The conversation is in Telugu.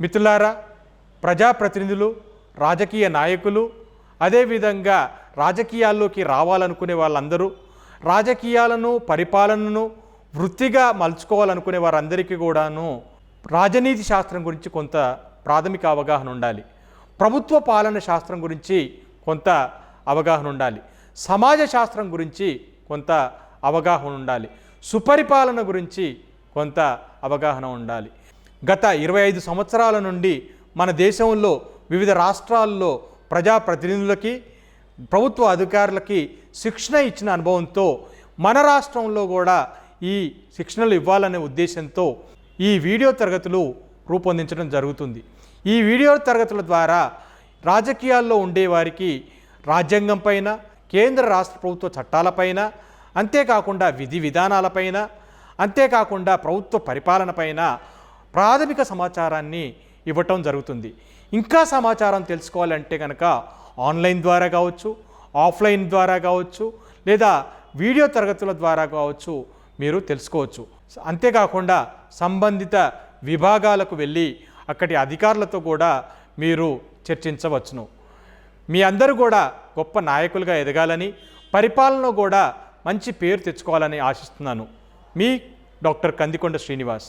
మిత్రులారా, ప్రజాప్రతినిధులు, రాజకీయ నాయకులు, అదేవిధంగా రాజకీయాల్లోకి రావాలనుకునే వాళ్ళందరూ, రాజకీయాలను పరిపాలనను వృత్తిగా మలుచుకోవాలనుకునే వారందరికీ కూడాను రాజనీతి శాస్త్రం గురించి కొంత ప్రాథమిక అవగాహన ఉండాలి. ప్రభుత్వ పాలన శాస్త్రం గురించి కొంత అవగాహన ఉండాలి. సమాజ శాస్త్రం గురించి కొంత అవగాహన ఉండాలి. సుపరిపాలన గురించి కొంత అవగాహన ఉండాలి. గత 25 సంవత్సరాల నుండి మన దేశంలో వివిధ రాష్ట్రాల్లో ప్రజాప్రతినిధులకి, ప్రభుత్వ అధికారులకి శిక్షణ ఇచ్చిన అనుభవంతో మన రాష్ట్రంలో కూడా ఈ శిక్షణలు ఇవ్వాలనే ఉద్దేశంతో ఈ వీడియో తరగతులు రూపొందించడం జరుగుతుంది. ఈ వీడియో తరగతుల ద్వారా రాజకీయాల్లో ఉండేవారికి రాజ్యాంగం పైన, కేంద్ర రాష్ట్ర ప్రభుత్వ చట్టాలపైన, అంతేకాకుండా విధి విధానాలపైన, అంతేకాకుండా ప్రభుత్వ పరిపాలన పైన ప్రాథమిక సమాచారాన్ని ఇవ్వటం జరుగుతుంది. ఇంకా సమాచారం తెలుసుకోవాలంటే కనుక ఆన్లైన్ ద్వారా కావచ్చు, ఆఫ్లైన్ ద్వారా కావచ్చు, లేదా వీడియో తరగతుల ద్వారా కావచ్చు మీరు తెలుసుకోవచ్చు. అంతేకాకుండా సంబంధిత విభాగాలకు వెళ్ళి అక్కడి అధికారులతో కూడా మీరు చర్చించవచ్చును. మీ అందరూ కూడా గొప్ప నాయకులుగా ఎదగాలని, పరిపాలనలో కూడా మంచి పేరు తెచ్చుకోవాలని ఆశిస్తున్నాను. మీ డాక్టర్ కందికొండ శ్రీనివాస్.